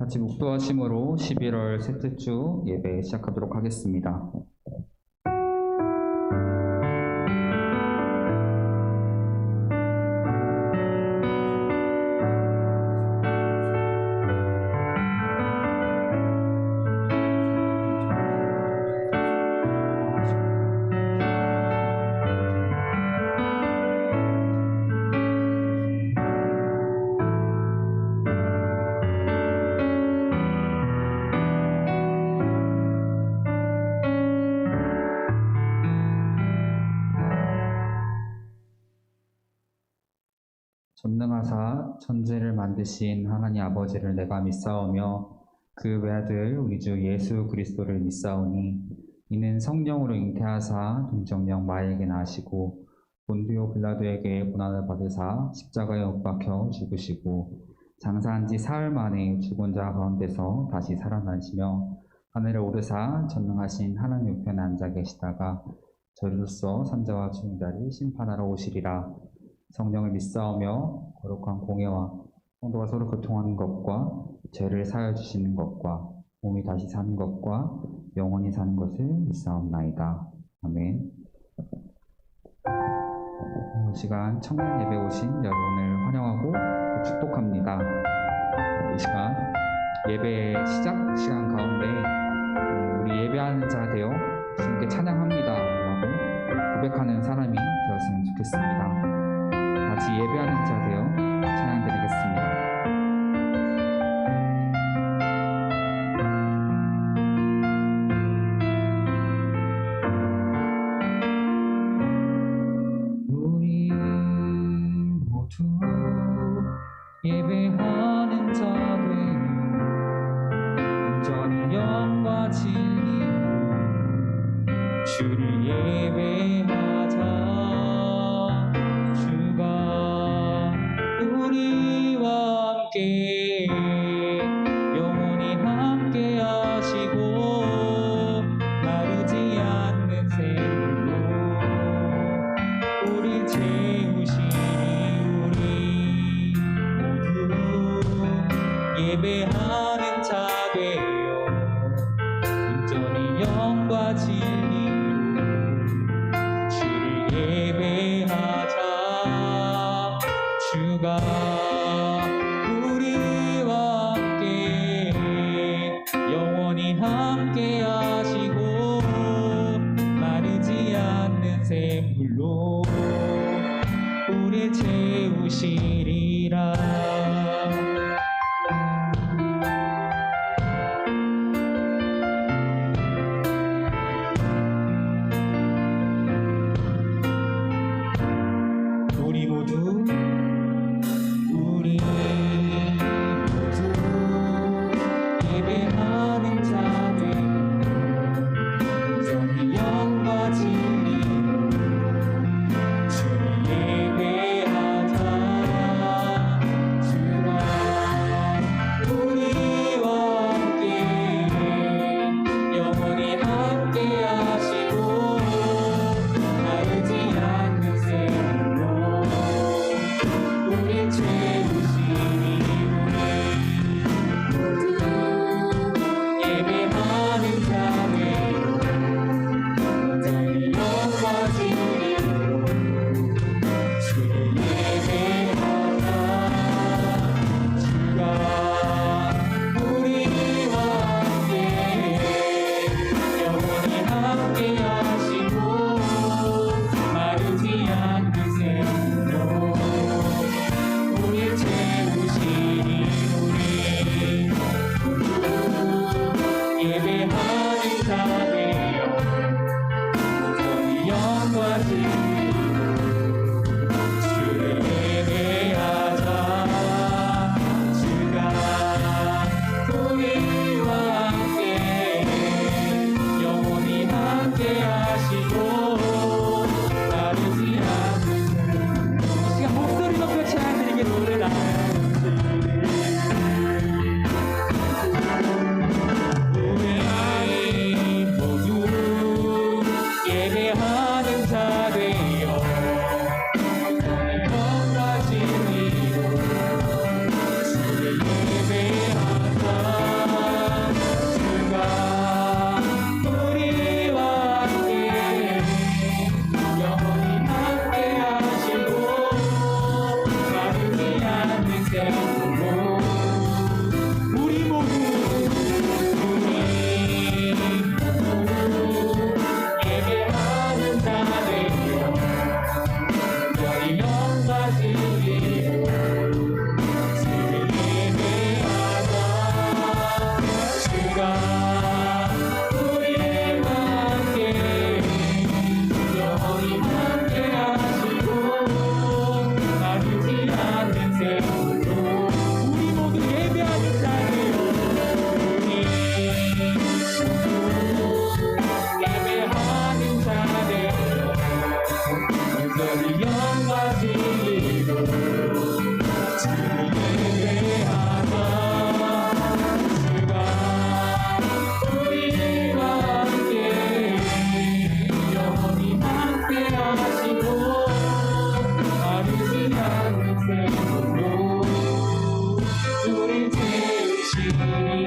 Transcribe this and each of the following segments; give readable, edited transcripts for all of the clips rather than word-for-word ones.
같이 묵도하심으로 11월 셋째 주 예배 시작하도록 하겠습니다. 전능하사 천지를 만드신 하나님 아버지를 내가 믿사오며 그 외아들 우리 주 예수 그리스도를 믿사오니 이는 성령으로 잉태하사 동정령 마에게 나시고 본디오 빌라도에게 고난을 받으사 십자가에 못 박혀 죽으시고 장사한 지 사흘 만에 죽은 자 가운데서 다시 살아나시며 하늘에 오르사 전능하신 하나님 우편에 앉아 계시다가 저리로서 산자와 죽은 자를 심판하러 오시리라. 성령을 믿사오며 거룩한 공예와 성도가 서로 교통하는 것과 죄를 사하여 주시는 것과 몸이 다시 사는 것과 영원히 사는 것을 믿사옵나이다. 아멘. 이 시간 청년 예배 오신 여러분을 환영하고 축복합니다. 이 시간 예배 시작 시간 가운데 우리 예배하는 자 되어 주님께 찬양합니다 라고 고백하는 사람이 되었으면 좋겠습니다. 같이 예배하는 자 되어 찬양드리겠습니다. 우리 모두 예배하는 자 되어 온전히 영과 진리 주를 예배하자. 우리와 함께 영원히 함께 하시고 마르지 않는 샘물로 우리 채우시니 우리 모두 예배하는 자 되어 온전히 영과 진리로 주를 예배하자. 주가 우리와 함께 영원히 함께 하시고 마르지 않는 샘물로 우리 채우시리라. 우리 모두 예배하는 자 되어 온전히 영과 진리 주를 예배하자. 주가 우리와 함께 영원히 함께 하시고 마르지 않는 샘물로 우리 채우시니 우리 모두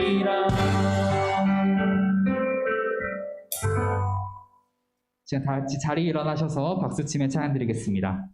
주리라. 지금 다 같이 자리에 일어나셔서 박수치며 찬양 드리겠습니다.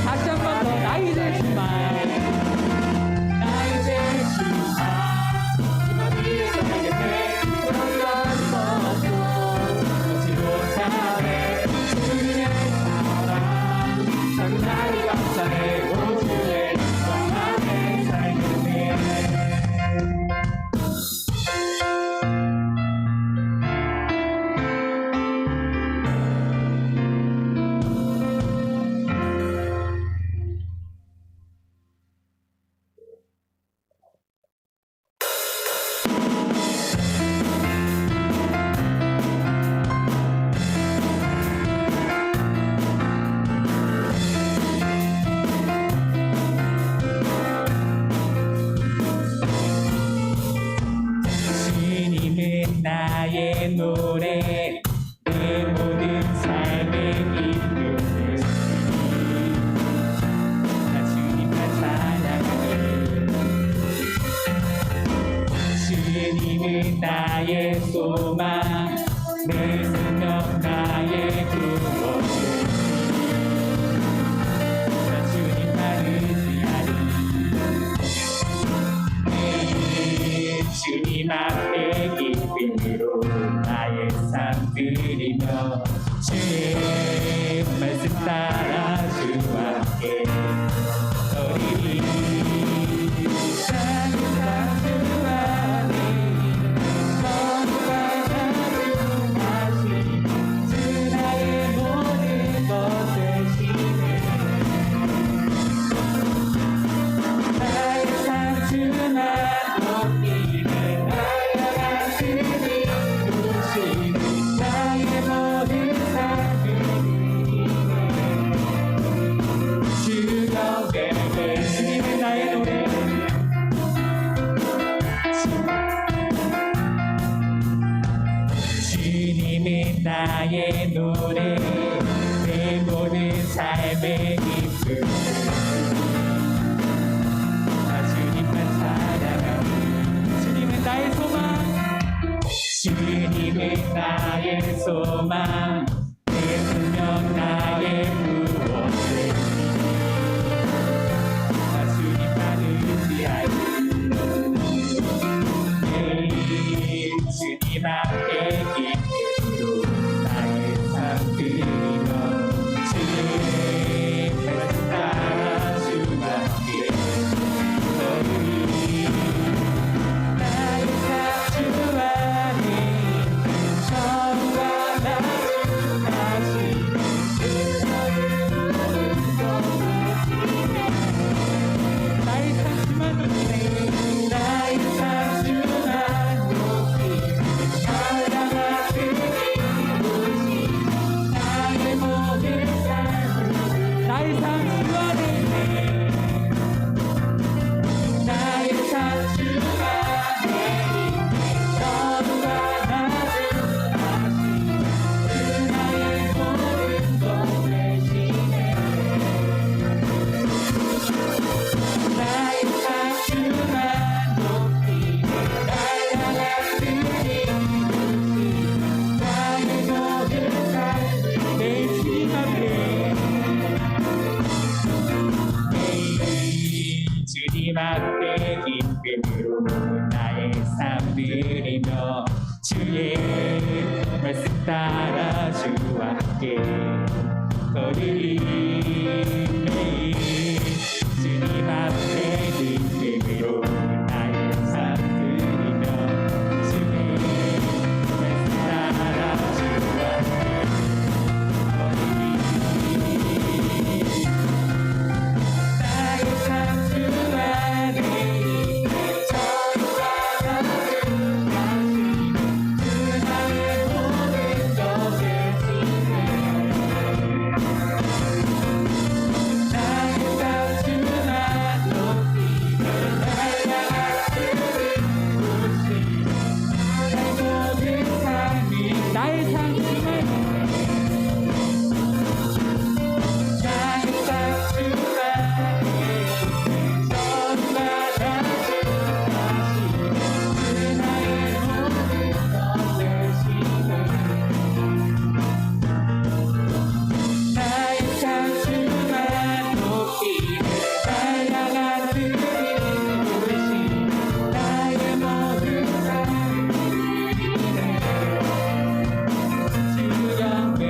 다시 한 번 더 나의 주만 나의 노래 내 모든 삶의 기쁨을 나 주님만 찬양하네. 주님은 나의 소망 내 생명 나의 구원주 나 주님만 의지하리. 주님 앞에 기쁨으로 나의 삶 드리며 주의 말씀 따라 주와 함께 서리리. 작은 사람 나의 노래 내 모든 삶의 기쁨 나 주님만 사랑하니 주님은 나의 소망 주님은 나의 소망 내 생명 나의 구원을 나 주님만 의지하니 매일 주님 앞에 기쁨으로 나의 삶 드리며 주의 말씀 따라 주와 함께 걸으리 나의 삶 주 안에 처음과 나중 다시 나의 삶 주만 높이네 나의 삶 주만 높이네 사랑하는 이곳이 나의 모든 삶을 나의 삶 주 안에 있네 나의 삶 주 안에 있네 처음과 나중 다시 그 나의 모든 것 되시네 나의 삶 주만 높이네 날아가는 이곳이 나의 모든 삶을 내 주님 앞에 매일 주님 앞에 기쁨으로 나의 삶 드리며 주의 말씀 따라 주와 함께 걸으리 매일 주님 앞에 기쁨으로 나의 삶 드리며 주의 말씀 따라 주와 함께 걸으리 나의 삶 주 안에 있네 처음과 나중 다시 그 나의 모든 것 되시네 나의 삶 주만 높이네 날아가는 이곳이 나의 모든 삶이 나의 삶 주만 나의 삶 주만 처음과 나중 다시 그 나의 모든 것 되시네 나의 삶 주만 높이네 날아가는 이곳이 나의 모든 삶을 드리네 주 영광을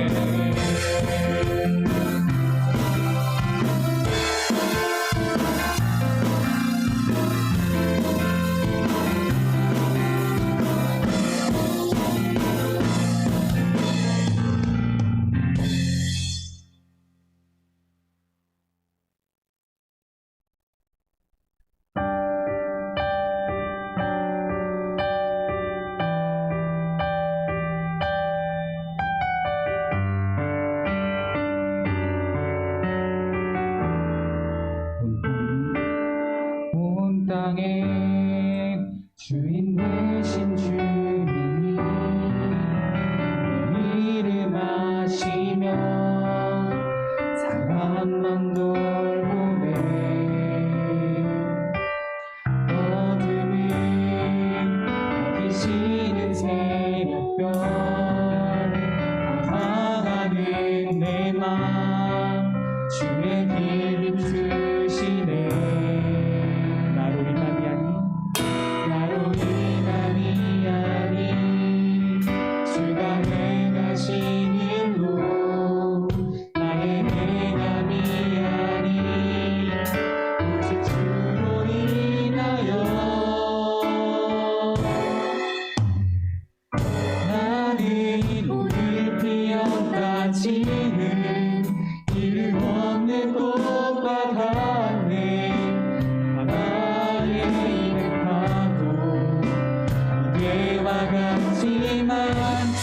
온 땅에 주인 되신 주님이 내 이름 하시며 사람만 돌보네 어둠을 이기시는 새벽별 방황하는 내 맘 주의 길 비추시네 나로 인함이 아닌 나로 인함이 아닌 주가 행하신 일로 나의 행함이 아닌 오직 주로 인하여 나는 오늘 피었다 지는 이름 없는 꽃과 같네 바다에 있는 파도 무게와 같지만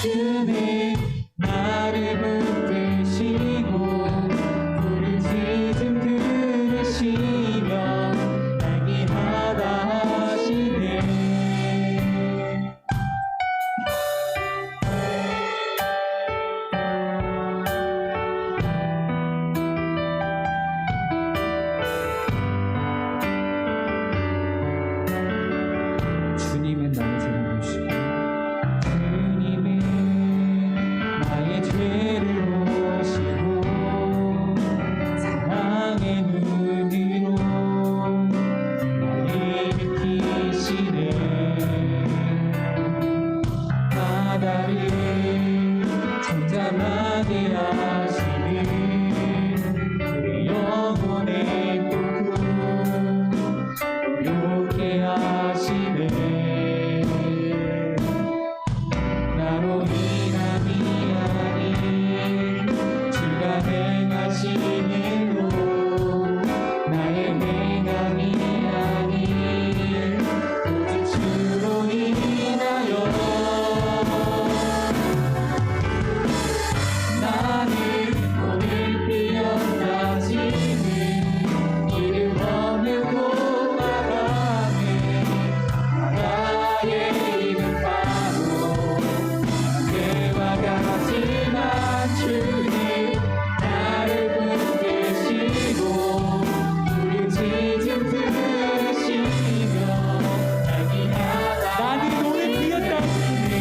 주는 나를 붙드시고 부르짖음 들으시며 날기하다 하시네 주님은 나의 죄를 보시고 주님은 나의 죄를 보시고 사랑의 눈으로 나를 비키시네. 바다를 잠잠하게 하시는 우리 영혼의 폭풍 이렇게 하시네. 나로 인함이 아닌 주가 행하신 일로 나의 행함이 아닌 오직 주로 인하여 나는 오늘 피어나지는 이름 없는 고아가네. 나의 이름 바로 때와 같지만 주님 나를 붙드시고 부르짖음 들으시며 날기하다. 나는 오늘 피었다시네.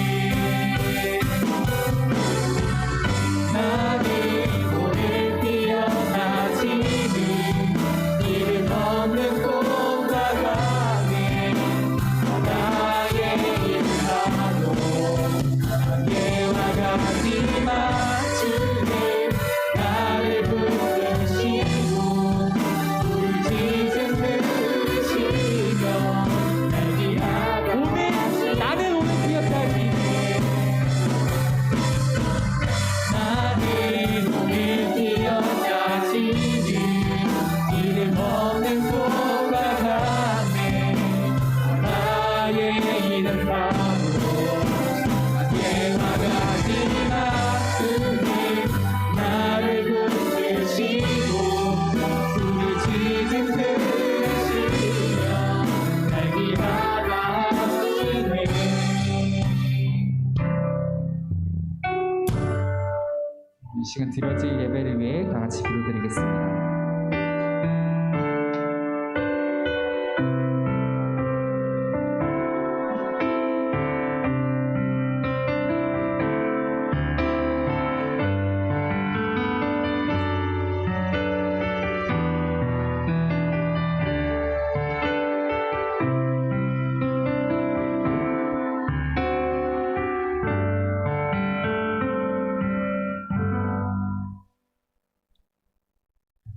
나는 오늘 피어나지는 이름 없는 꽃과 같네. 나의 이름 바로 안개와 같지만 주님 나를 붙드시고 부르짖음 들으시며 날기하다. 나는 오늘 피었다시네. 나는 오늘 피어나지는 이름 없는 꽃과 같네. 나의 이름 바로 안개와 같지만 주님 나를 붙드시고 부르짖음 들으시며 날기하다 하시네. 이 시간 드려질 예배를 위해 다 같이 기도드리겠습니다.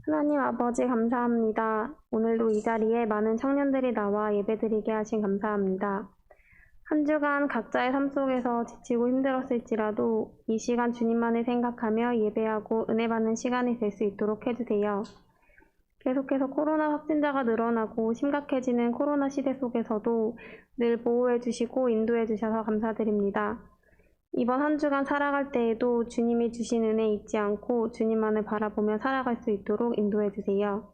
하나님 아버지 감사합니다. 오늘도 이 자리에 많은 청년들이 나와 예배드리게 하신 감사합니다. 한 주간 각자의 삶 속에서 지치고 힘들었을지라도 이 시간 주님만을 생각하며 예배하고 은혜 받는 시간이 될 수 있도록 해주세요. 계속해서 코로나 확진자가 늘어나고 심각해지는 코로나 시대 속에서도 늘 보호해 주시고 인도해 주셔서 감사드립니다. 이번 한 주간 살아갈 때에도 주님이 주신 은혜 잊지 않고 주님만을 바라보며 살아갈 수 있도록 인도해 주세요.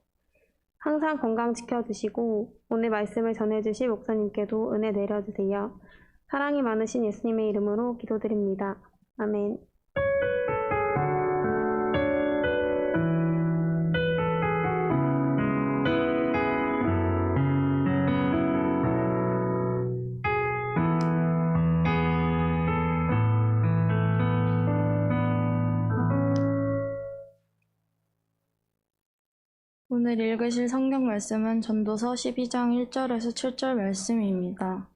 항상 건강 지켜주시고 오늘 말씀을 전해주실 목사님께도 은혜 내려주세요. 사랑이 많으신 예수님의 이름으로 기도드립니다. 아멘. 오늘 읽으실 성경 말씀은 전도서 12장 1절에서 7절 말씀입니다.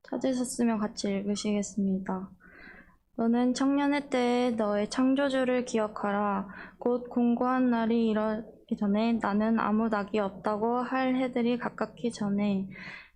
찾으셨으면 같이 읽으시겠습니다. 너는 청년의 때에 너의 창조주를 기억하라. 곧 공고한 날이 이르기 전에 나는 아무 낙이 없다고 할 해들이 가깝기 전에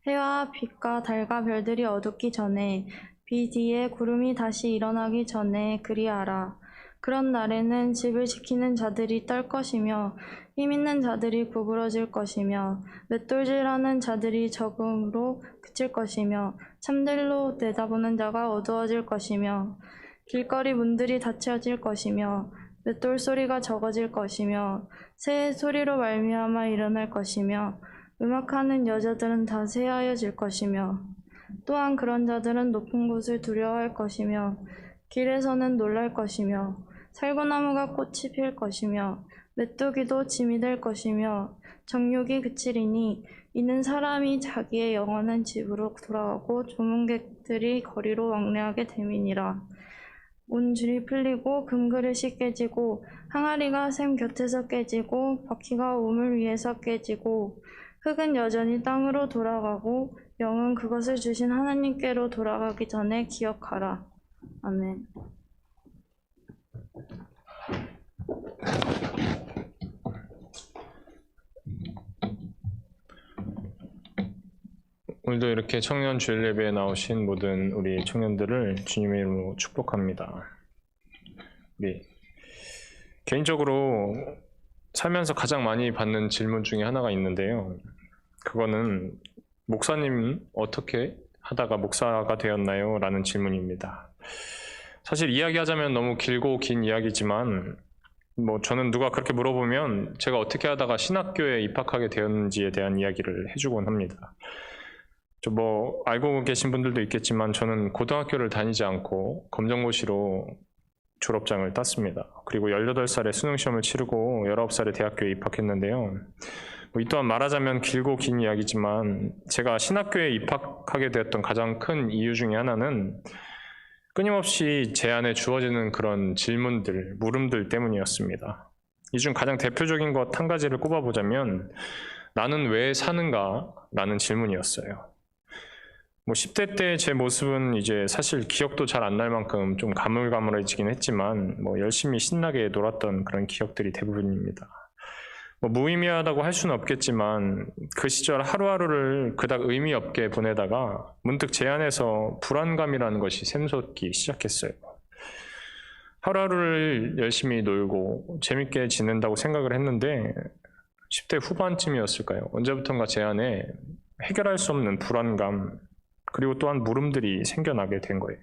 해와 빛과 달과 별들이 어둡기 전에 비 뒤에 구름이 다시 일어나기 전에 그리하라. 그런 날에는 집을 지키는 자들이 떨 것이며 힘있는 자들이 구부러질 것이며 맷돌질하는 자들이 적음으로 그칠 것이며 참들로 내다보는 자가 어두워질 것이며 길거리 문들이 닫혀질 것이며 맷돌 소리가 적어질 것이며 새의 소리로 말미암아 일어날 것이며 음악하는 여자들은 다 쇠하여질 것이며 또한 그런 자들은 높은 곳을 두려워할 것이며 길에서는 놀랄 것이며 살구나무가 꽃이 필 것이며 메뚜기도 짐이 될 것이며 정욕이 그치리니 이는 사람이 자기의 영원한 집으로 돌아가고 조문객들이 거리로 왕래하게 됨이니라. 문줄이 풀리고 금그릇이 깨지고 항아리가 샘 곁에서 깨지고 바퀴가 우물 위에서 깨지고 흙은 여전히 땅으로 돌아가고 영은 그것을 주신 하나님께로 돌아가기 전에 기억하라. 아멘. 오늘도 이렇게 청년 주일 예배에 나오신 모든 우리 청년들을 주님의 이름으로 축복합니다. 우리 개인적으로 살면서 가장 많이 받는 질문 중에 하나가 있는데요. 그거는 목사님 어떻게 하다가 목사가 되었나요? 라는 질문입니다. 사실 이야기하자면 너무 길고 긴 이야기지만 저는 누가 그렇게 물어보면 제가 어떻게 하다가 신학교에 입학하게 되었는지에 대한 이야기를 해주곤 합니다. 알고 계신 분들도 있겠지만 저는 고등학교를 다니지 않고 검정고시로 졸업장을 땄습니다. 그리고 18살에 수능시험을 치르고 19살에 대학교에 입학했는데요. 이 또한 말하자면 길고 긴 이야기지만 제가 신학교에 입학하게 되었던 가장 큰 이유 중에 하나는 끊임없이 제 안에 주어지는 그런 질문들, 물음들 때문이었습니다. 이 중 가장 대표적인 것 한 가지를 꼽아보자면 나는 왜 사는가? 라는 질문이었어요. 10대 때 제 모습은 이제 사실 기억도 잘 안 날 만큼 좀 가물가물해지긴 했지만 열심히 신나게 놀았던 그런 기억들이 대부분입니다. 무의미하다고 할 수는 없겠지만 그 시절 하루하루를 그닥 의미 없게 보내다가 문득 제 안에서 불안감이라는 것이 샘솟기 시작했어요. 하루하루를 열심히 놀고 재밌게 지낸다고 생각을 했는데 10대 후반쯤이었을까요? 언제부턴가 제 안에 해결할 수 없는 불안감 그리고 또한 물음들이 생겨나게 된 거예요.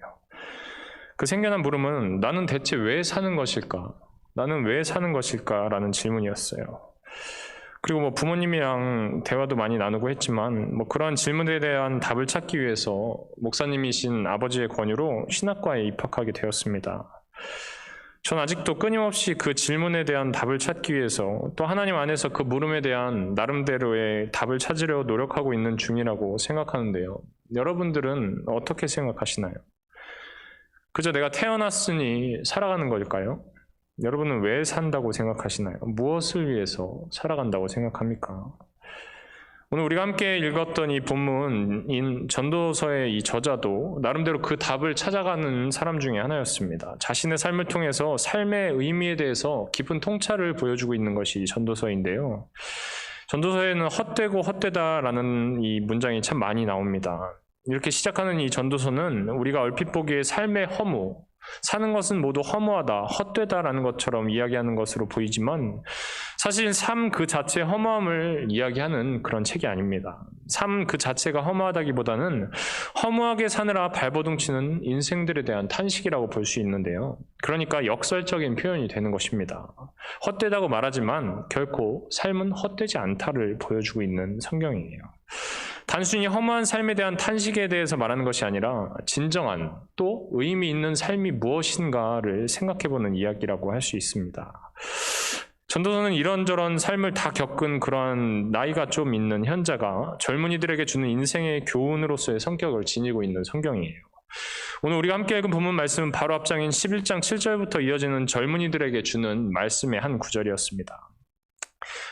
그 생겨난 물음은 나는 대체 왜 사는 것일까? 나는 왜 사는 것일까? 라는 질문이었어요. 그리고 부모님이랑 대화도 많이 나누고 했지만 그러한 질문에 대한 답을 찾기 위해서 목사님이신 아버지의 권유로 신학과에 입학하게 되었습니다. 전 아직도 끊임없이 그 질문에 대한 답을 찾기 위해서 또 하나님 안에서 그 물음에 대한 나름대로의 답을 찾으려 노력하고 있는 중이라고 생각하는데요. 여러분들은 어떻게 생각하시나요? 그저 내가 태어났으니 살아가는 걸까요? 여러분은 왜 산다고 생각하시나요? 무엇을 위해서 살아간다고 생각합니까? 오늘 우리가 함께 읽었던 이 본문인 전도서의 이 저자도 나름대로 그 답을 찾아가는 사람 중에 하나였습니다. 자신의 삶을 통해서 삶의 의미에 대해서 깊은 통찰을 보여주고 있는 것이 전도서인데요. 전도서에는 헛되고 헛되다라는 이 문장이 참 많이 나옵니다. 이렇게 시작하는 이 전도서는 우리가 얼핏 보기에 삶의 허무, 사는 것은 모두 허무하다, 헛되다라는 것처럼 이야기하는 것으로 보이지만 사실 삶 그 자체의 허무함을 이야기하는 그런 책이 아닙니다. 삶 그 자체가 허무하다기보다는 허무하게 사느라 발버둥치는 인생들에 대한 탄식이라고 볼 수 있는데요. 그러니까 역설적인 표현이 되는 것입니다. 헛되다고 말하지만 결코 삶은 헛되지 않다를 보여주고 있는 성경이에요. 단순히 허무한 삶에 대한 탄식에 대해서 말하는 것이 아니라 진정한 또 의미 있는 삶이 무엇인가를 생각해보는 이야기라고 할 수 있습니다. 전도서는 이런저런 삶을 다 겪은 그러한 나이가 좀 있는 현자가 젊은이들에게 주는 인생의 교훈으로서의 성격을 지니고 있는 성경이에요. 오늘 우리가 함께 읽은 본문 말씀은 바로 앞장인 11장 7절부터 이어지는 젊은이들에게 주는 말씀의 한 구절이었습니다.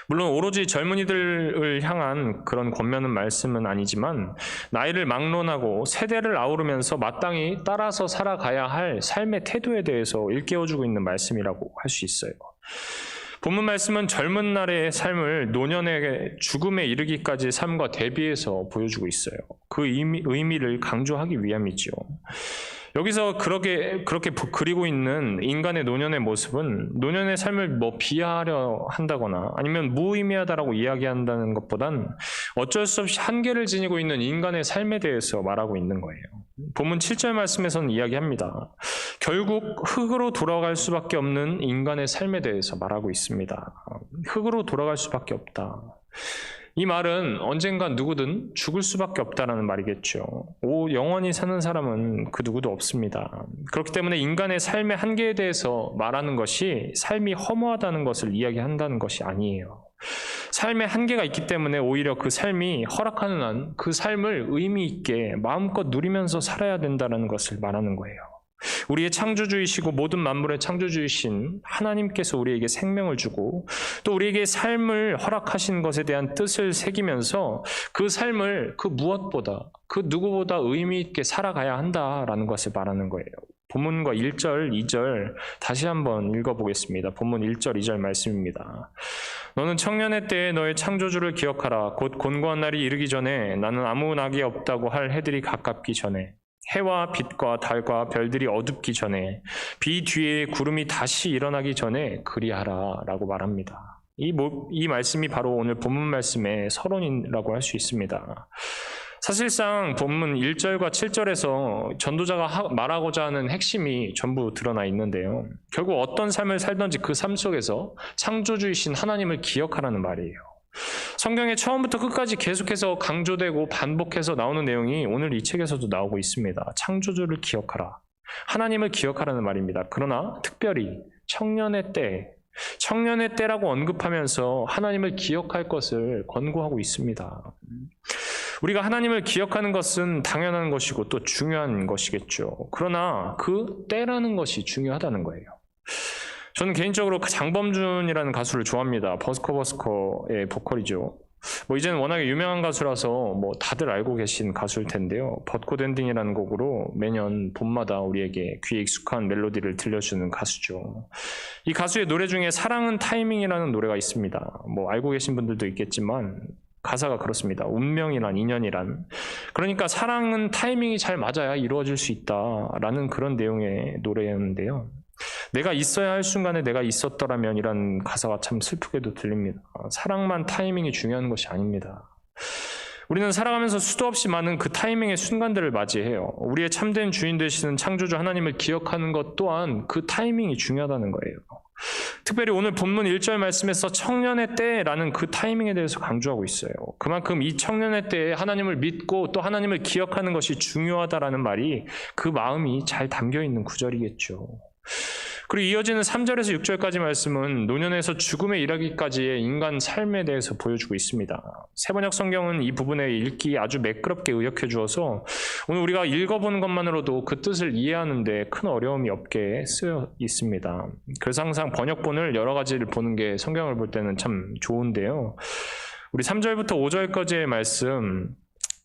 물론 오로지 젊은이들을 향한 그런 권면은 말씀은 아니지만 나이를 막론하고 세대를 아우르면서 마땅히 따라서 살아가야 할 삶의 태도에 대해서 일깨워주고 있는 말씀이라고 할 수 있어요. 본문 말씀은 젊은 날의 삶을 노년의 죽음에 이르기까지의 삶과 대비해서 보여주고 있어요. 그 의미를 강조하기 위함이죠. 여기서 그렇게 그리고 있는 인간의 노년의 모습은 노년의 삶을 비하하려 한다거나 아니면 무의미하다라고 이야기한다는 것보단 어쩔 수 없이 한계를 지니고 있는 인간의 삶에 대해서 말하고 있는 거예요. 본문 7절 말씀에서는 이야기합니다. 결국 흙으로 돌아갈 수밖에 없는 인간의 삶에 대해서 말하고 있습니다. 흙으로 돌아갈 수밖에 없다. 이 말은 언젠가 누구든 죽을 수밖에 없다라는 말이겠죠. 영원히 사는 사람은 그 누구도 없습니다. 그렇기 때문에 인간의 삶의 한계에 대해서 말하는 것이 삶이 허무하다는 것을 이야기한다는 것이 아니에요. 삶에 한계가 있기 때문에 오히려 그 삶이 허락하는 한 그 삶을 의미 있게 마음껏 누리면서 살아야 된다는 것을 말하는 거예요. 우리의 창조주이시고 모든 만물의 창조주이신 하나님께서 우리에게 생명을 주고 또 우리에게 삶을 허락하신 것에 대한 뜻을 새기면서 그 삶을 그 무엇보다 그 누구보다 의미 있게 살아가야 한다라는 것을 말하는 거예요. 본문과 1절, 2절 다시 한번 읽어보겠습니다. 본문 1절, 2절 말씀입니다. 너는 청년의 때에 너의 창조주를 기억하라. 곧 곤고한 날이 이르기 전에 나는 아무 낙이 없다고 할 해들이 가깝기 전에 해와 빛과 달과 별들이 어둡기 전에 비 뒤에 구름이 다시 일어나기 전에 그리하라 라고 말합니다. 이 말씀이 바로 오늘 본문 말씀의 서론이라고 할 수 있습니다. 사실상 본문 1절과 7절에서 전도자가 말하고자 하는 핵심이 전부 드러나 있는데요. 결국 어떤 삶을 살든지 그 삶 속에서 창조주이신 하나님을 기억하라는 말이에요. 성경에 처음부터 끝까지 계속해서 강조되고 반복해서 나오는 내용이 오늘 이 책에서도 나오고 있습니다. 창조주를 기억하라. 하나님을 기억하라는 말입니다. 그러나 특별히 청년의 때라고 언급하면서 하나님을 기억할 것을 권고하고 있습니다. 우리가 하나님을 기억하는 것은 당연한 것이고 또 중요한 것이겠죠. 그러나 그 때라는 것이 중요하다는 거예요. 저는 개인적으로 장범준이라는 가수를 좋아합니다. 버스커의 보컬이죠. 이제는 워낙에 유명한 가수라서 다들 알고 계신 가수일 텐데요. 벚꽃 엔딩이라는 곡으로 매년 봄마다 우리에게 귀에 익숙한 멜로디를 들려주는 가수죠. 이 가수의 노래 중에 사랑은 타이밍이라는 노래가 있습니다. 알고 계신 분들도 있겠지만 가사가 그렇습니다. 운명이란 인연이란. 그러니까 사랑은 타이밍이 잘 맞아야 이루어질 수 있다라는 그런 내용의 노래였는데요. 내가 있어야 할 순간에 내가 있었더라면 이란 가사가 참 슬프게도 들립니다. 사랑만 타이밍이 중요한 것이 아닙니다. 우리는 살아가면서 수도 없이 많은 그 타이밍의 순간들을 맞이해요. 우리의 참된 주인 되시는 창조주 하나님을 기억하는 것 또한 그 타이밍이 중요하다는 거예요. 특별히 오늘 본문 1절 말씀에서 청년의 때라는 그 타이밍에 대해서 강조하고 있어요. 그만큼 이 청년의 때에 하나님을 믿고 또 하나님을 기억하는 것이 중요하다라는 말이 그 마음이 잘 담겨 있는 구절이겠죠. 그리고 이어지는 3절에서 6절까지 말씀은 노년에서 죽음에 이르기까지의 인간 삶에 대해서 보여주고 있습니다. 세번역 성경은 이 부분에 읽기 아주 매끄럽게 의역해 주어서 오늘 우리가 읽어보는 것만으로도 그 뜻을 이해하는 데 큰 어려움이 없게 쓰여 있습니다. 그래서 항상 번역본을 여러 가지를 보는 게 성경을 볼 때는 참 좋은데요. 우리 3절부터 5절까지의 말씀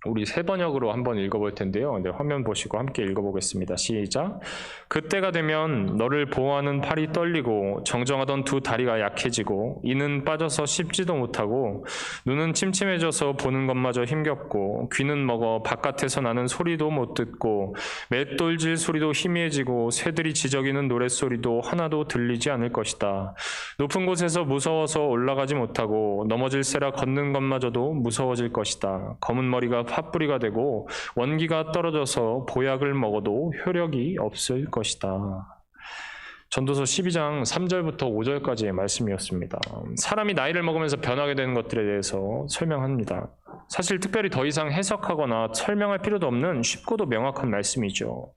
우리 세 번역으로 한번 읽어볼 텐데요. 화면 보시고 함께 읽어보겠습니다. 시작. 그때가 되면 너를 보호하는 팔이 떨리고 정정하던 두 다리가 약해지고 이는 빠져서 씹지도 못하고 눈은 침침해져서 보는 것마저 힘겹고 귀는 먹어 바깥에서 나는 소리도 못 듣고 맷돌질 소리도 희미해지고 새들이 지저귀는 노랫소리도 하나도 들리지 않을 것이다. 높은 곳에서 무서워서 올라가지 못하고 넘어질세라 걷는 것마저도 무서워질 것이다. 검은 머리가 팥뿌리가 되고 원기가 떨어져서 보약을 먹어도 효력이 없을 것이다. 전도서 12장 3절부터 5절까지의 말씀이었습니다. 사람이 나이를 먹으면서 변하게 되는 것들에 대해서 설명합니다. 사실 특별히 더 이상 해석하거나 설명할 필요도 없는 쉽고도 명확한 말씀이죠.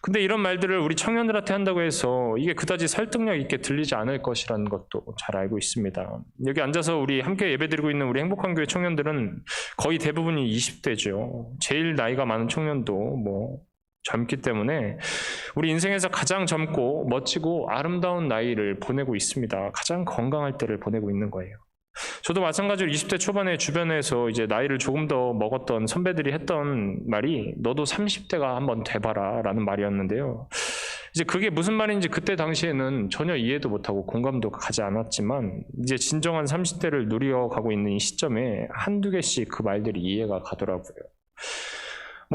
근데 이런 말들을 우리 청년들한테 한다고 해서 이게 그다지 설득력 있게 들리지 않을 것이라는 것도 잘 알고 있습니다. 여기 앉아서 우리 함께 예배드리고 있는 우리 행복한 교회 청년들은 거의 대부분이 20대죠. 제일 나이가 많은 청년도 젊기 때문에 우리 인생에서 가장 젊고 멋지고 아름다운 나이를 보내고 있습니다. 가장 건강할 때를 보내고 있는 거예요. 저도 마찬가지로 20대 초반에 주변에서 이제 나이를 조금 더 먹었던 선배들이 했던 말이 너도 30대가 한번 돼봐라 라는 말이었는데요. 이제 그게 무슨 말인지 그때 당시에는 전혀 이해도 못하고 공감도 가지 않았지만 이제 진정한 30대를 누려가고 있는 이 시점에 한두 개씩 그 말들이 이해가 가더라고요.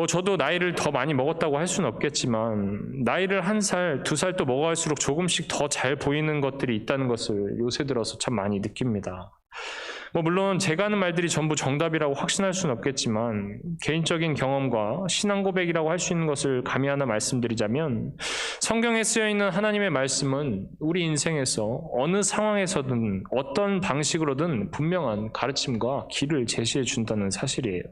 저도 나이를 더 많이 먹었다고 할 수는 없겠지만 나이를 1살, 2살 또 먹어갈수록 조금씩 더 잘 보이는 것들이 있다는 것을 요새 들어서 참 많이 느낍니다. 물론 제가 하는 말들이 전부 정답이라고 확신할 수는 없겠지만 개인적인 경험과 신앙 고백이라고 할 수 있는 것을 감히 하나 말씀드리자면 성경에 쓰여있는 하나님의 말씀은 우리 인생에서 어느 상황에서든 어떤 방식으로든 분명한 가르침과 길을 제시해 준다는 사실이에요.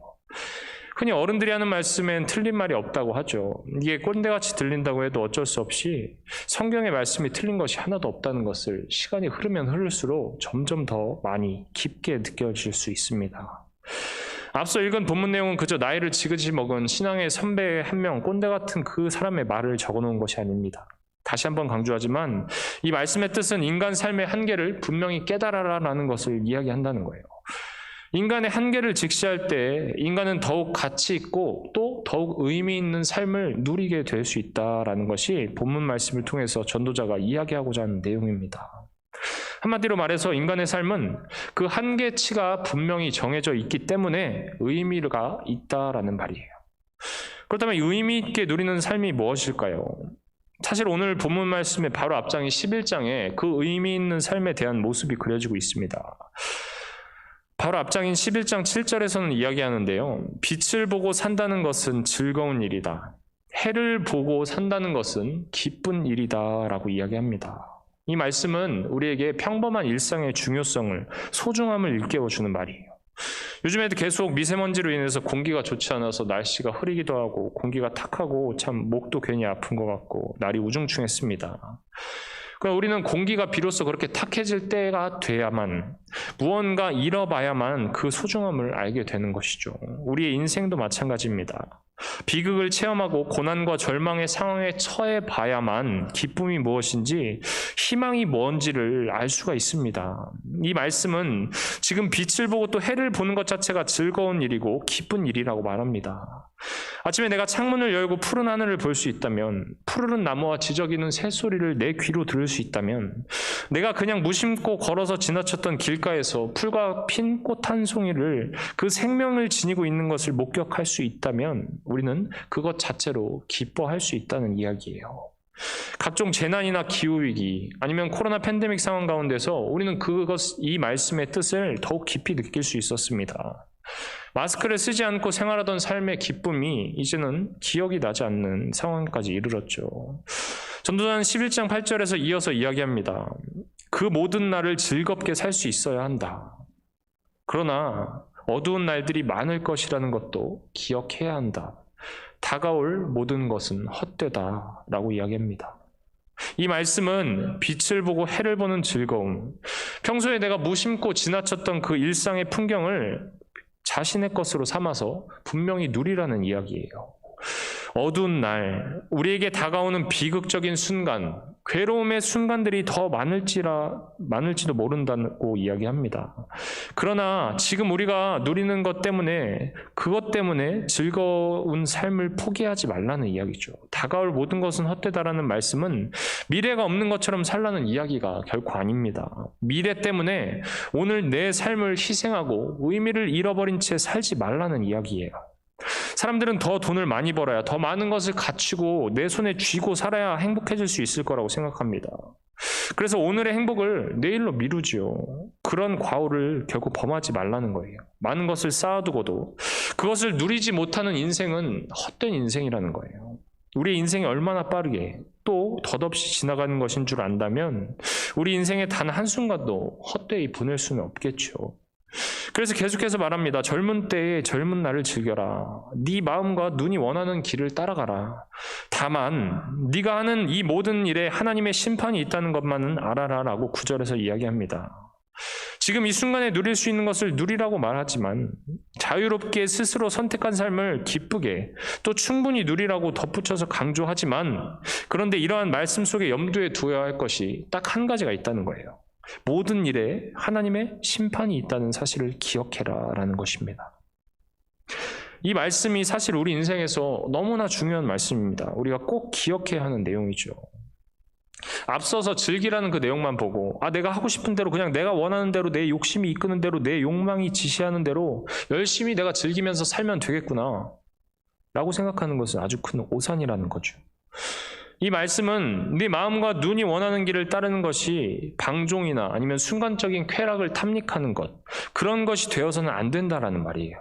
흔히 어른들이 하는 말씀엔 틀린 말이 없다고 하죠. 이게 꼰대같이 들린다고 해도 어쩔 수 없이 성경의 말씀이 틀린 것이 하나도 없다는 것을 시간이 흐르면 흐를수록 점점 더 많이 깊게 느껴질 수 있습니다. 앞서 읽은 본문 내용은 그저 나이를 지그시 먹은 신앙의 선배 한 명, 꼰대 같은 그 사람의 말을 적어놓은 것이 아닙니다. 다시 한번 강조하지만 이 말씀의 뜻은 인간 삶의 한계를 분명히 깨달아라라는 것을 이야기한다는 거예요. 인간의 한계를 직시할 때 인간은 더욱 가치 있고 또 더욱 의미 있는 삶을 누리게 될 수 있다라는 것이 본문 말씀을 통해서 전도자가 이야기하고자 하는 내용입니다. 한마디로 말해서 인간의 삶은 그 한계치가 분명히 정해져 있기 때문에 의미가 있다라는 말이에요. 그렇다면 의미 있게 누리는 삶이 무엇일까요? 사실 오늘 본문 말씀의 바로 앞장인 11장에 그 의미 있는 삶에 대한 모습이 그려지고 있습니다. 바로 앞장인 11장 7절에서는 이야기하는데요. 빛을 보고 산다는 것은 즐거운 일이다. 해를 보고 산다는 것은 기쁜 일이다 라고 이야기합니다. 이 말씀은 우리에게 평범한 일상의 중요성을, 소중함을 일깨워주는 말이에요. 요즘에도 계속 미세먼지로 인해서 공기가 좋지 않아서 날씨가 흐리기도 하고 공기가 탁하고 참 목도 괜히 아픈 것 같고 날이 우중충했습니다. 그러니까 우리는 공기가 비로소 그렇게 탁해질 때가 돼야만, 무언가 잃어봐야만 그 소중함을 알게 되는 것이죠. 우리의 인생도 마찬가지입니다. 비극을 체험하고 고난과 절망의 상황에 처해 봐야만 기쁨이 무엇인지, 희망이 뭔지를 알 수가 있습니다. 이 말씀은 지금 빛을 보고 또 해를 보는 것 자체가 즐거운 일이고 기쁜 일이라고 말합니다. 아침에 내가 창문을 열고 푸른 하늘을 볼 수 있다면, 푸르른 나무와 지저귀는 새소리를 내 귀로 들을 수 있다면, 내가 그냥 무심코 걸어서 지나쳤던 길가에서 풀과 핀 꽃 한 송이를, 그 생명을 지니고 있는 것을 목격할 수 있다면 우리는 그것 자체로 기뻐할 수 있다는 이야기예요. 각종 재난이나 기후위기 아니면 코로나 팬데믹 상황 가운데서 우리는 이 말씀의 뜻을 더욱 깊이 느낄 수 있었습니다. 마스크를 쓰지 않고 생활하던 삶의 기쁨이 이제는 기억이 나지 않는 상황까지 이르렀죠. 전도자는 11장 8절에서 이어서 이야기합니다. 그 모든 날을 즐겁게 살 수 있어야 한다. 그러나 어두운 날들이 많을 것이라는 것도 기억해야 한다. 다가올 모든 것은 헛되다 라고 이야기합니다. 이 말씀은 빛을 보고 해를 보는 즐거움, 평소에 내가 무심코 지나쳤던 그 일상의 풍경을 자신의 것으로 삼아서 분명히 누리라는 이야기예요. 어두운 날, 우리에게 다가오는 비극적인 순간, 괴로움의 순간들이 더 많을지도 모른다고 이야기합니다. 그러나 지금 우리가 누리는 것 때문에, 그것 때문에 즐거운 삶을 포기하지 말라는 이야기죠. 다가올 모든 것은 헛되다라는 말씀은 미래가 없는 것처럼 살라는 이야기가 결코 아닙니다. 미래 때문에 오늘 내 삶을 희생하고 의미를 잃어버린 채 살지 말라는 이야기예요. 사람들은 더 돈을 많이 벌어야, 더 많은 것을 갖추고 내 손에 쥐고 살아야 행복해질 수 있을 거라고 생각합니다. 그래서 오늘의 행복을 내일로 미루지요. 그런 과오를 결국 범하지 말라는 거예요. 많은 것을 쌓아두고도 그것을 누리지 못하는 인생은 헛된 인생이라는 거예요. 우리 인생이 얼마나 빠르게 또 덧없이 지나가는 것인 줄 안다면 우리 인생의 단 한순간도 헛되이 보낼 수는 없겠죠. 그래서 계속해서 말합니다. 젊은 때에 젊은 날을 즐겨라. 네 마음과 눈이 원하는 길을 따라가라. 다만 네가 하는 이 모든 일에 하나님의 심판이 있다는 것만은 알아라 라고 9절에서 이야기합니다. 지금 이 순간에 누릴 수 있는 것을 누리라고 말하지만 자유롭게 스스로 선택한 삶을 기쁘게 또 충분히 누리라고 덧붙여서 강조하지만, 그런데 이러한 말씀 속에 염두에 두어야 할 것이 딱 한 가지가 있다는 거예요. 모든 일에 하나님의 심판이 있다는 사실을 기억해라 라는 것입니다. 이 말씀이 사실 우리 인생에서 너무나 중요한 말씀입니다. 우리가 꼭 기억해야 하는 내용이죠. 앞서서 즐기라는 그 내용만 보고 내가 하고 싶은 대로, 그냥 내가 원하는 대로, 내 욕심이 이끄는 대로, 내 욕망이 지시하는 대로 열심히 내가 즐기면서 살면 되겠구나 라고 생각하는 것은 아주 큰 오산이라는 거죠. 이 말씀은 네 마음과 눈이 원하는 길을 따르는 것이 방종이나 아니면 순간적인 쾌락을 탐닉하는 것, 그런 것이 되어서는 안 된다라는 말이에요.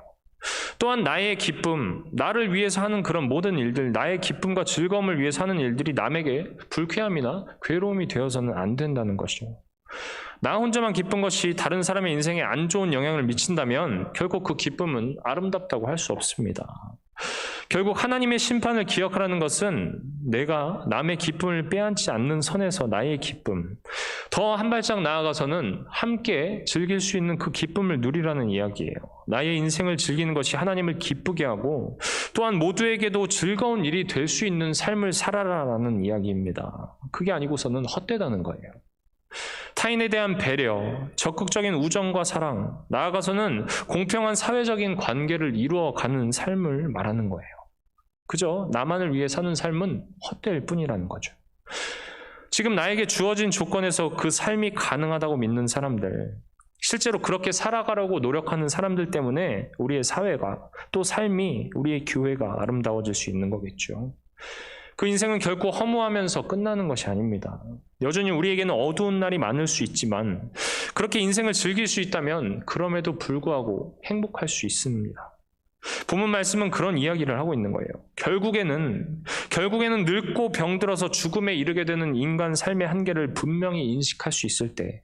또한 나의 기쁨, 나를 위해서 하는 그런 모든 일들, 나의 기쁨과 즐거움을 위해서 하는 일들이 남에게 불쾌함이나 괴로움이 되어서는 안 된다는 것이죠. 나 혼자만 기쁜 것이 다른 사람의 인생에 안 좋은 영향을 미친다면 결국 그 기쁨은 아름답다고 할 수 없습니다. 결국 하나님의 심판을 기억하라는 것은 내가 남의 기쁨을 빼앗지 않는 선에서 나의 기쁨, 더 한 발짝 나아가서는 함께 즐길 수 있는 그 기쁨을 누리라는 이야기예요. 나의 인생을 즐기는 것이 하나님을 기쁘게 하고 또한 모두에게도 즐거운 일이 될 수 있는 삶을 살아라라는 이야기입니다. 그게 아니고서는 헛되다는 거예요. 타인에 대한 배려, 적극적인 우정과 사랑, 나아가서는 공평한 사회적인 관계를 이루어가는 삶을 말하는 거예요. 그저 나만을 위해 사는 삶은 헛될 뿐이라는 거죠. 지금 나에게 주어진 조건에서 그 삶이 가능하다고 믿는 사람들, 실제로 그렇게 살아가려고 노력하는 사람들 때문에 우리의 사회가 또 삶이, 우리의 교회가 아름다워질 수 있는 거겠죠. 그 인생은 결코 허무하면서 끝나는 것이 아닙니다. 여전히 우리에게는 어두운 날이 많을 수 있지만 그렇게 인생을 즐길 수 있다면 그럼에도 불구하고 행복할 수 있습니다. 본문 말씀은 그런 이야기를 하고 있는 거예요. 결국에는 늙고 병들어서 죽음에 이르게 되는 인간 삶의 한계를 분명히 인식할 수 있을 때,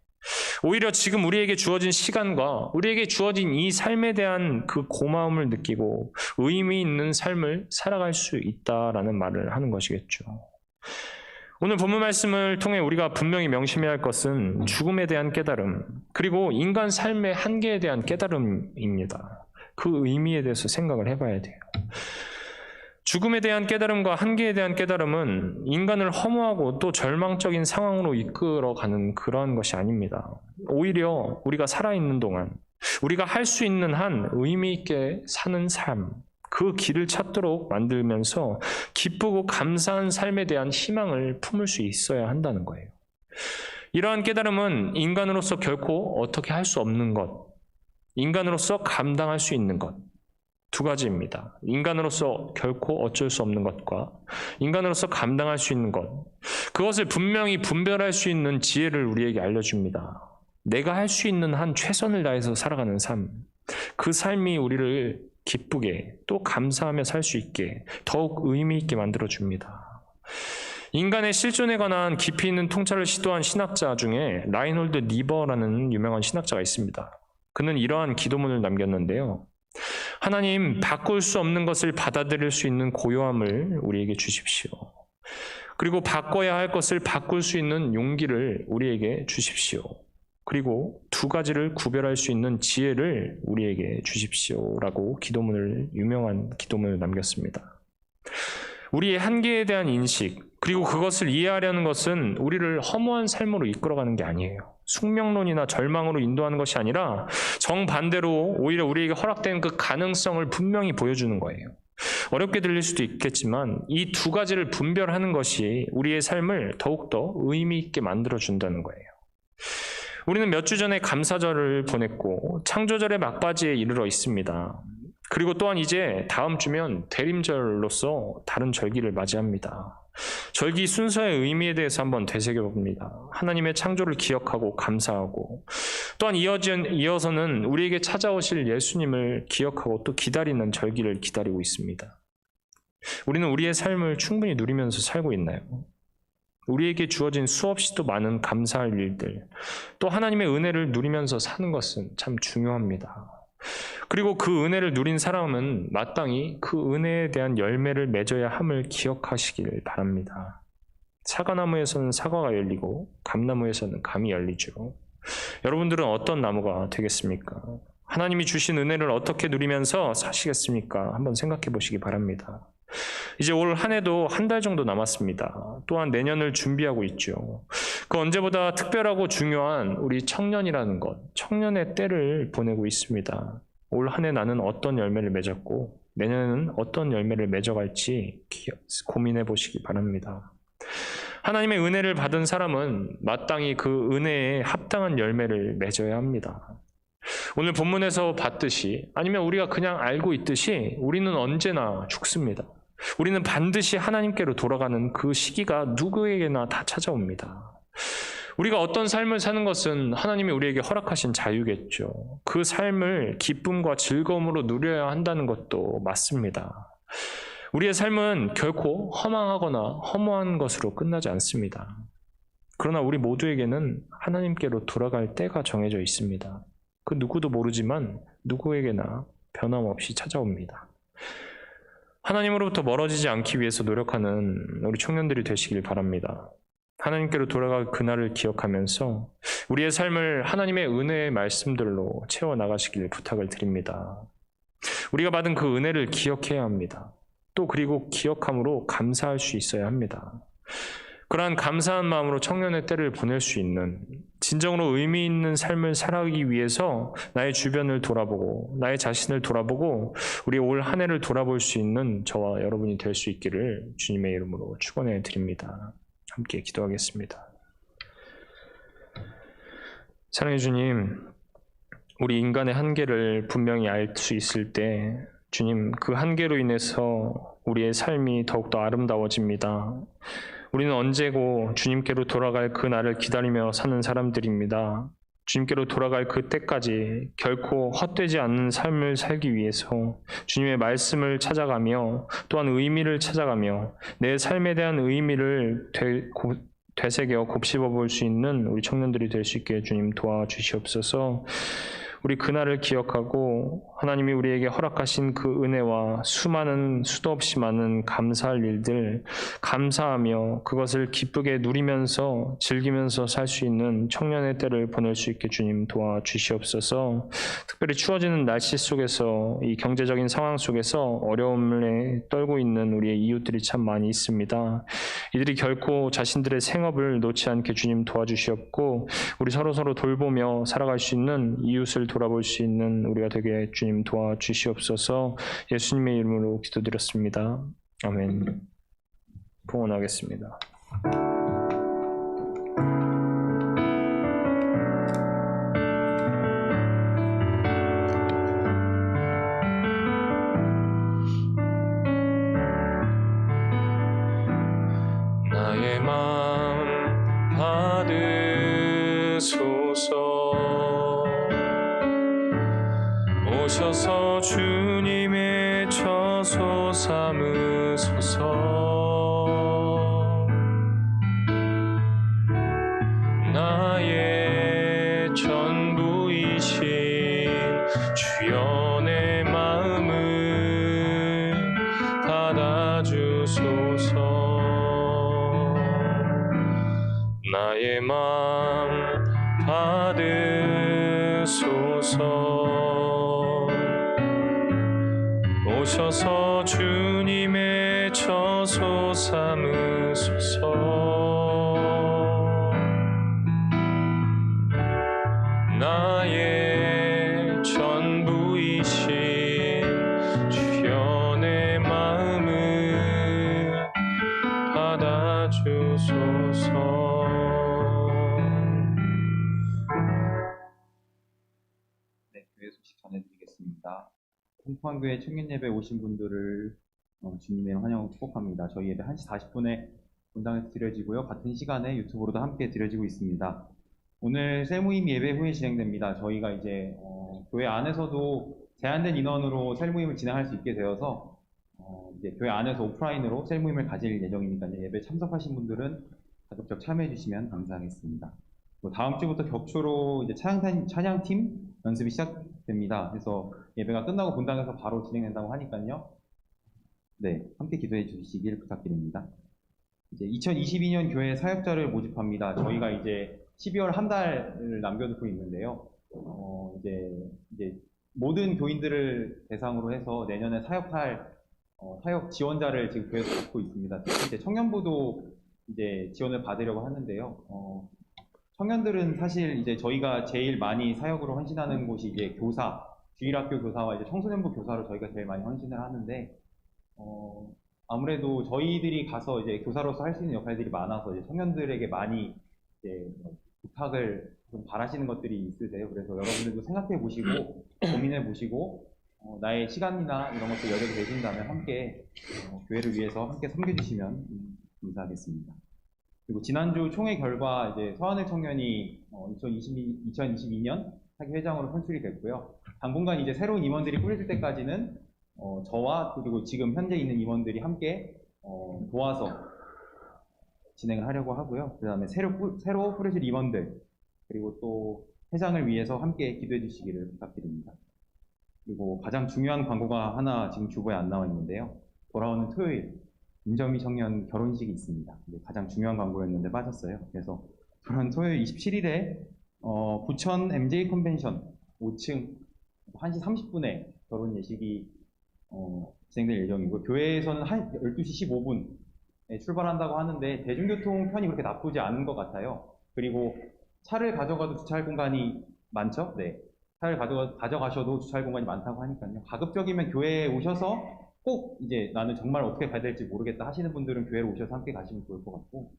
오히려 지금 우리에게 주어진 시간과 우리에게 주어진 이 삶에 대한 그 고마움을 느끼고 의미 있는 삶을 살아갈 수 있다라는 말을 하는 것이겠죠. 오늘 본문 말씀을 통해 우리가 분명히 명심해야 할 것은 죽음에 대한 깨달음, 그리고 인간 삶의 한계에 대한 깨달음입니다. 그 의미에 대해서 생각을 해봐야 돼요. 죽음에 대한 깨달음과 한계에 대한 깨달음은 인간을 허무하고 또 절망적인 상황으로 이끌어가는 그러한 것이 아닙니다. 오히려 우리가 살아있는 동안 우리가 할 수 있는 한 의미 있게 사는 삶, 그 길을 찾도록 만들면서 기쁘고 감사한 삶에 대한 희망을 품을 수 있어야 한다는 거예요. 이러한 깨달음은 인간으로서 결코 어떻게 할 수 없는 것, 인간으로서 감당할 수 있는 것, 두 가지입니다. 인간으로서 결코 어쩔 수 없는 것과 인간으로서 감당할 수 있는 것, 그것을 분명히 분별할 수 있는 지혜를 우리에게 알려줍니다. 내가 할 수 있는 한 최선을 다해서 살아가는 삶, 그 삶이 우리를 기쁘게 또 감사하며 살 수 있게 더욱 의미 있게 만들어줍니다. 인간의 실존에 관한 깊이 있는 통찰을 시도한 신학자 중에 라인홀드 니버라는 유명한 신학자가 있습니다. 그는 이러한 기도문을 남겼는데요. 하나님, 바꿀 수 없는 것을 받아들일 수 있는 고요함을 우리에게 주십시오. 그리고 바꿔야 할 것을 바꿀 수 있는 용기를 우리에게 주십시오. 그리고 두 가지를 구별할 수 있는 지혜를 우리에게 주십시오라고 유명한 기도문을 남겼습니다. 우리의 한계에 대한 인식, 그리고 그것을 이해하려는 것은 우리를 허무한 삶으로 이끌어가는 게 아니에요. 숙명론이나 절망으로 인도하는 것이 아니라 정반대로 오히려 우리에게 허락된 그 가능성을 분명히 보여주는 거예요. 어렵게 들릴 수도 있겠지만 이 두 가지를 분별하는 것이 우리의 삶을 더욱더 의미 있게 만들어준다는 거예요. 우리는 몇 주 전에 감사절을 보냈고 창조절의 막바지에 이르러 있습니다. 그리고 또한 이제 다음 주면 대림절로서 다른 절기를 맞이합니다. 절기 순서의 의미에 대해서 한번 되새겨봅니다. 하나님의 창조를 기억하고 감사하고, 또한 이어서는 우리에게 찾아오실 예수님을 기억하고 또 기다리는 절기를 기다리고 있습니다. 우리는 우리의 삶을 충분히 누리면서 살고 있나요? 우리에게 주어진 수없이도 많은 감사할 일들, 또 하나님의 은혜를 누리면서 사는 것은 참 중요합니다. 그리고 그 은혜를 누린 사람은 마땅히 그 은혜에 대한 열매를 맺어야 함을 기억하시길 바랍니다. 사과나무에서는 사과가 열리고 감나무에서는 감이 열리죠. 여러분들은 어떤 나무가 되겠습니까? 하나님이 주신 은혜를 어떻게 누리면서 사시겠습니까? 한번 생각해 보시기 바랍니다. 이제 올 한 해도 한 달 정도 남았습니다. 또한 내년을 준비하고 있죠. 그 언제보다 특별하고 중요한 우리 청년이라는 것, 청년의 때를 보내고 있습니다. 올 한 해 나는 어떤 열매를 맺었고 내년에는 어떤 열매를 맺어갈지 고민해 보시기 바랍니다. 하나님의 은혜를 받은 사람은 마땅히 그 은혜에 합당한 열매를 맺어야 합니다. 오늘 본문에서 봤듯이, 아니면 우리가 그냥 알고 있듯이 우리는 언제나 죽습니다. 우리는 반드시 하나님께로 돌아가는 그 시기가 누구에게나 다 찾아옵니다. 우리가 어떤 삶을 사는 것은 하나님이 우리에게 허락하신 자유겠죠. 그 삶을 기쁨과 즐거움으로 누려야 한다는 것도 맞습니다. 우리의 삶은 결코 허망하거나 허무한 것으로 끝나지 않습니다. 그러나 우리 모두에게는 하나님께로 돌아갈 때가 정해져 있습니다. 그 누구도 모르지만 누구에게나 변함없이 찾아옵니다. 하나님으로부터 멀어지지 않기 위해서 노력하는 우리 청년들이 되시길 바랍니다. 하나님께로 돌아갈 그날을 기억하면서 우리의 삶을 하나님의 은혜의 말씀들로 채워나가시길 부탁을 드립니다. 우리가 받은 그 은혜를 기억해야 합니다. 또 그리고 기억함으로 감사할 수 있어야 합니다. 그러한 감사한 마음으로 청년의 때를 보낼 수 있는, 진정으로 의미 있는 삶을 살아가기 위해서 나의 주변을 돌아보고 나의 자신을 돌아보고 우리 올 한 해를 돌아볼 수 있는 저와 여러분이 될 수 있기를 주님의 이름으로 축원해 드립니다. 함께 기도하겠습니다. 사랑해 주님, 우리 인간의 한계를 분명히 알 수 있을 때 주님, 그 한계로 인해서 우리의 삶이 더욱더 아름다워집니다. 우리는 언제고 주님께로 돌아갈 그 날을 기다리며 사는 사람들입니다. 주님께로 돌아갈 그때까지 결코 헛되지 않는 삶을 살기 위해서 주님의 말씀을 찾아가며 또한 의미를 찾아가며 내 삶에 대한 의미를 되새겨 곱씹어 볼 수 있는 우리 청년들이 될 수 있게 주님 도와주시옵소서. 우리 그날을 기억하고 하나님이 우리에게 허락하신 그 은혜와 수많은 수도 없이 많은 감사할 일들 감사하며 그것을 기쁘게 누리면서 즐기면서 살 수 있는 청년의 때를 보낼 수 있게 주님 도와주시옵소서. 특별히 추워지는 날씨 속에서 이 경제적인 상황 속에서 어려움에 떨고 있는 우리의 이웃들이 참 많이 있습니다. 이들이 결코 자신들의 생업을 놓지 않게 주님 도와주시옵고 우리 서로 돌보며 살아갈 수 있는 이웃을 돌아볼 수 있는 우리가 되게 주님 도와주시옵소서. 예수님의 이름으로 기도드렸습니다. 아멘. 봉헌하겠습니다. 나의 마음 받으소서. 오셔서 주님의 처소 삼으소서. 나의 전부이신 주여 내 마음을 받아주소서. 나의 마음 받으소서. 오셔서 주님의 처소 삼으소서. 나의 전부이신 주여 내 마음을 받아주소서. 네, 교회 소식 전해드리겠습니다. 홍포한교회 청년예배 오신 분들을 주님의 환영을 축복합니다. 저희 예배 1시 40분에 본당에서 드려지고요. 같은 시간에 유튜브로도 함께 드려지고 있습니다. 오늘 셀모임 예배 후에 진행됩니다. 저희가 이제 교회 안에서도 제한된 인원으로 셀모임을 진행할 수 있게 되어서 이제 교회 안에서 오프라인으로 셀모임을 가질 예정이니까 예배 참석하신 분들은 가급적 참여해 주시면 감사하겠습니다. 다음 주부터 격초로 이제 찬양팀 연습이 시작됩니다. 그래서 예배가 끝나고 본당에서 바로 진행된다고 하니까요. 네, 함께 기도해 주시길 부탁드립니다. 이제 2022년 교회 사역자를 모집합니다. 저희가 이제 12월 한 달을 남겨두고 있는데요. 이제 모든 교인들을 대상으로 해서 내년에 사역할 사역 지원자를 지금 교회에서 받고 있습니다. 특히 이제 청년부도 이제 지원을 받으려고 하는데요. 청년들은 사실 이제 저희가 제일 많이 사역으로 헌신하는 곳이 이제 교사, 주일학교 교사와 이제 청소년부 교사로 저희가 제일 많이 헌신을 하는데, 아무래도 저희들이 가서 이제 교사로서 할 수 있는 역할들이 많아서 이제 청년들에게 많이 이제 부탁을 좀 바라시는 것들이 있으세요. 그래서 여러분들도 생각해 보시고, 고민해 보시고, 나의 시간이나 이런 것들 여력이 되신다면 함께 교회를 위해서 함께 섬겨주시면 감사하겠습니다. 그리고 지난주 총회 결과 이제 서하늘 청년이 2022년 사기 회장으로 선출이 됐고요. 당분간 이제 새로운 임원들이 꾸려질 때까지는 저와 그리고 지금 현재 있는 임원들이 함께 도와서 진행을 하려고 하고요. 그 다음에 새로 뿌려질 임원들 그리고 또 회장을 위해서 함께 기도해 주시기를 부탁드립니다. 그리고 가장 중요한 광고가 하나 지금 주보에 안 나와 있는데요. 돌아오는 토요일 임정미 청년 결혼식이 있습니다. 이게 가장 중요한 광고였는데 빠졌어요. 그래서 돌아오는 토요일 27일에 부천 MJ 컨벤션 5층 1시 30분에 결혼 예식이 진행될 예정이고 교회에서는 12시 15분에 출발한다고 하는데 대중교통 편이 그렇게 나쁘지 않은 것 같아요. 그리고 차를 가져가도 주차할 공간이 많죠? 네. 차를 가져가셔도 주차할 공간이 많다고 하니까요. 가급적이면 교회에 오셔서 꼭 이제 나는 정말 어떻게 가야 될지 모르겠다 하시는 분들은 교회로 오셔서 함께 가시면 좋을 것 같고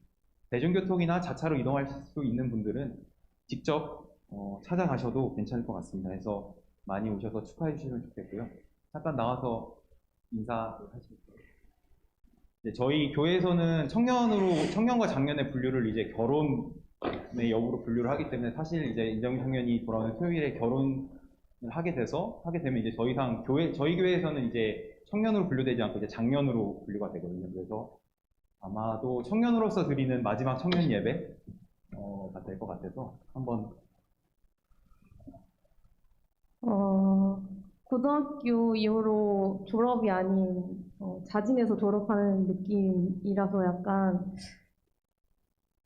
대중교통이나 자차로 이동할 수 있는 분들은 직접 찾아가셔도 괜찮을 것 같습니다. 그래서 많이 오셔서 축하해 주시면 좋겠고요. 잠깐 나와서 인사하시겠어요? 네, 저희 교회에서는 청년과 장년의 분류를 이제 결혼의 여부로 분류를 하기 때문에 사실 이제 임정미 청년이 돌아오는 토요일에 결혼을 하게 되면 이제 더 이상 저희 교회에서는 이제 청년으로 분류되지 않고 이제 장년으로 분류가 되거든요. 그래서 아마도 청년으로서 드리는 마지막 청년 예배가 될 것 같아서 한번 고등학교 이후로 졸업이 아닌 자진해서 졸업하는 느낌이라서 약간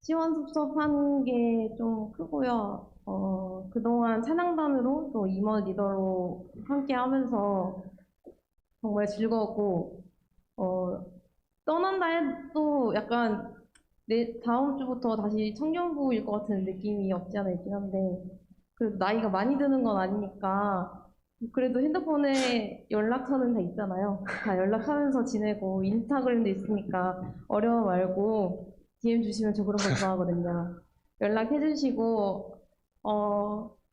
시원섭섭한 게 좀 크고요. 그동안 찬양단으로 또 임원 리더로 함께 하면서 정말 즐거웠고 떠난다 해도 약간 다음 주부터 다시 청년부일 것 같은 느낌이 없지 않아 있긴 한데 그래도 나이가 많이 드는 건 아니니까 그래도 핸드폰에 연락처는 다 있잖아요. 다 연락하면서 지내고 인스타그램도 있으니까 어려워 말고 DM 주시면 저 그런 거 좋아하거든요. 연락해 주시고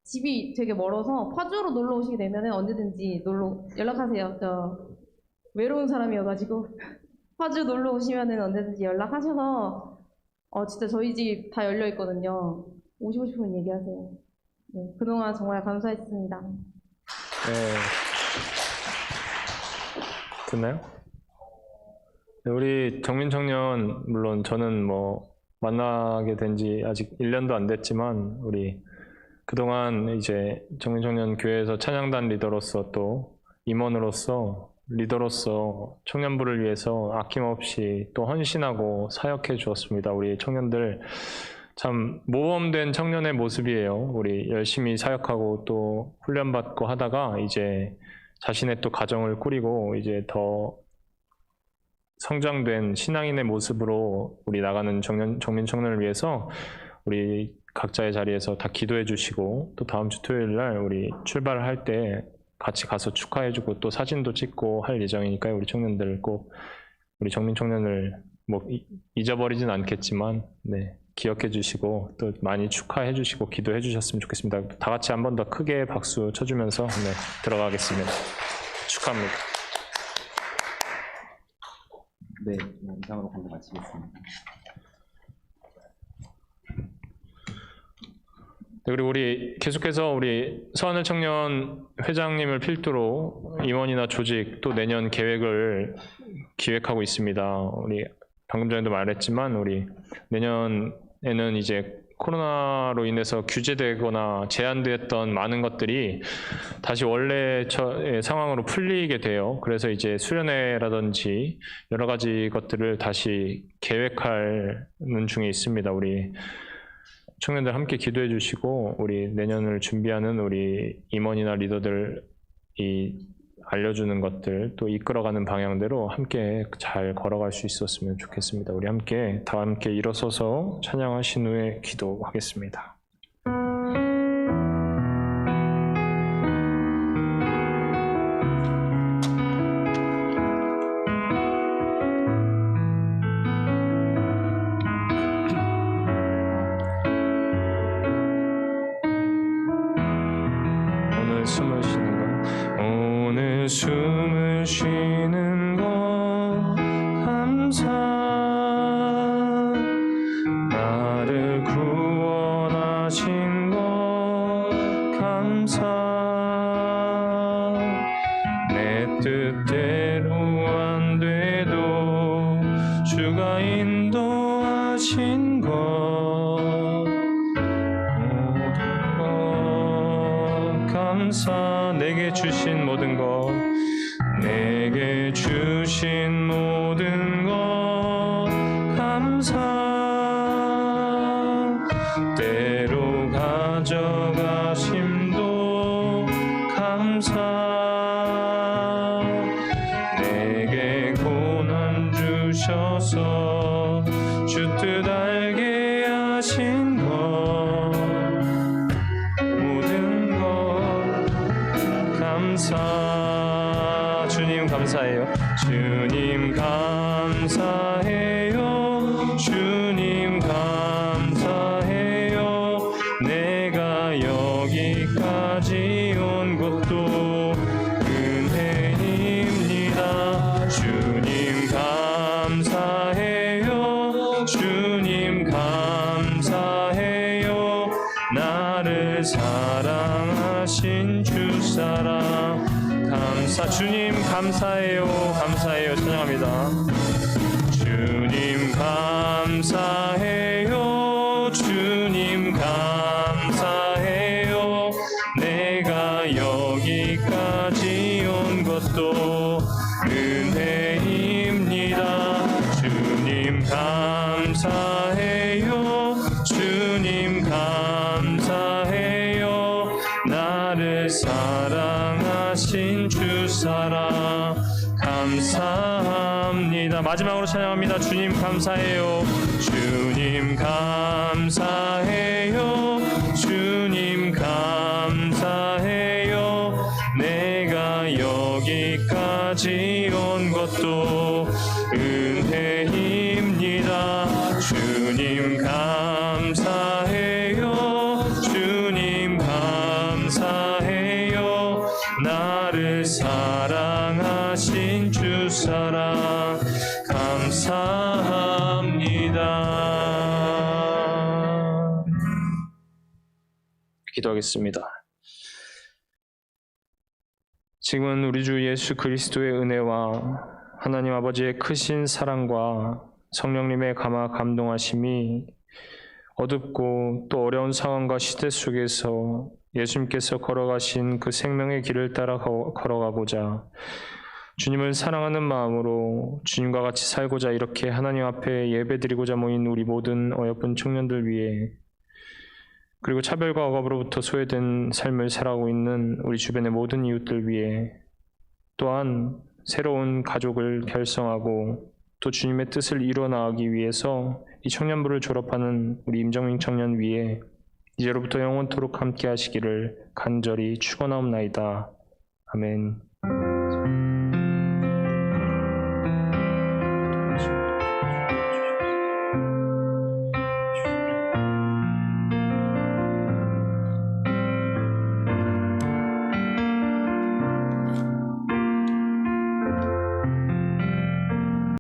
집이 되게 멀어서 파주로 놀러 오시게 되면 언제든지 연락하세요. 저 외로운 사람이어가지고 파주 놀러 오시면 언제든지 연락하셔서 진짜 저희 집 다 열려 있거든요. 오시고 싶으면 얘기하세요. 네, 그동안 정말 감사했습니다. 네. 됐나요? 네, 우리 정민 청년 물론 저는 뭐 만나게 된 지 아직 1년도 안 됐지만 우리 그동안 이제 정민 청년 교회에서 찬양단 리더로서 또 임원으로서 리더로서 청년부를 위해서 아낌없이 또 헌신하고 사역해 주었습니다. 우리 청년들 참 모범된 청년의 모습이에요. 우리 열심히 사역하고 또 훈련받고 하다가 이제 자신의 또 가정을 꾸리고 이제 더 성장된 신앙인의 모습으로 우리 나가는 정민 청년을 위해서 우리 각자의 자리에서 다 기도해 주시고 또 다음 주 토요일 날 우리 출발할 때 같이 가서 축하해 주고 또 사진도 찍고 할 예정이니까요. 우리 청년들 꼭 우리 정민 청년을 뭐 잊어버리진 않겠지만 네, 기억해 주시고 또 많이 축하해 주시고 기도해 주셨으면 좋겠습니다. 다 같이 한 번 더 크게 박수 쳐주면서 네, 들어가겠습니다. 축하합니다. 네, 이상으로 광고 마치겠습니다. 네, 그리고 우리 계속해서 우리 서하늘 청년 회장님을 필두로 임원이나 조직 또 내년 계획을 기획하고 있습니다. 우리 방금 전에도 말했지만 우리 내년에는 이제 코로나로 인해서 규제되거나 제한됐던 많은 것들이 다시 원래 상황으로 풀리게 돼요. 그래서 이제 수련회라든지 여러 가지 것들을 다시 계획하는 중에 있습니다. 우리 청년들 함께 기도해 주시고 우리 내년을 준비하는 우리 임원이나 리더들이 알려주는 것들 또 이끌어가는 방향대로 함께 잘 걸어갈 수 있었으면 좋겠습니다. 우리 다 함께 일어서서 찬양하신 후에 기도하겠습니다. 숨을 쉬는 것 감사 나를 구원하신 것 감사 내 뜻대로 안 돼도 주가 인도하신 하신 것 모든 것 감사 내게 주신 모든 것 내게 주신 모든 것 감사 때로 가져가심도 감사 내게 고난 주셔서 주 뜻 알게 하신 것 모든 것 감사 주님 감사해요 주님 감사해요 주님 감사해요 내가 여기까지 온 것도 은혜입니다 주님 감사해요 주님 감사해요 나를 사랑하신 주사랑 감사 주님 감사해요 감사해요 찬양합니다 주님 감사해요 주님 감사해요 내가 여기까지 온 것도 은혜입니다 주님 감사해요 주님 감사해요 나를 사랑하신 주사랑 감사합니다 마지막으로 찬양합니다 주님 감사해요 주님 감사해요 주님 감사해요 내가 여기까지 온 것도 은혜입니다 주님 감사해요 주님 감사해요 나를 사랑하신 주사랑 감사합니다. 기도하겠습니다. 지금은 우리 주 예수 그리스도의 은혜와 하나님 아버지의 크신 사랑과 성령님의 감화 감동하심이 어둡고 또 어려운 상황과 시대 속에서 예수님께서 걸어가신 그 생명의 길을 따라 걸어가고자 주님을 사랑하는 마음으로 주님과 같이 살고자 이렇게 하나님 앞에 예배드리고자 모인 우리 모든 어여쁜 청년들 위해 그리고 차별과 억압으로부터 소외된 삶을 살아가고 있는 우리 주변의 모든 이웃들 위해 또한 새로운 가족을 결성하고 또 주님의 뜻을 이루어 나가기 위해서 이 청년부를 졸업하는 우리 임정민 청년 위에 이제로부터 영원토록 함께 하시기를 간절히 축원하옵나이다. 아멘.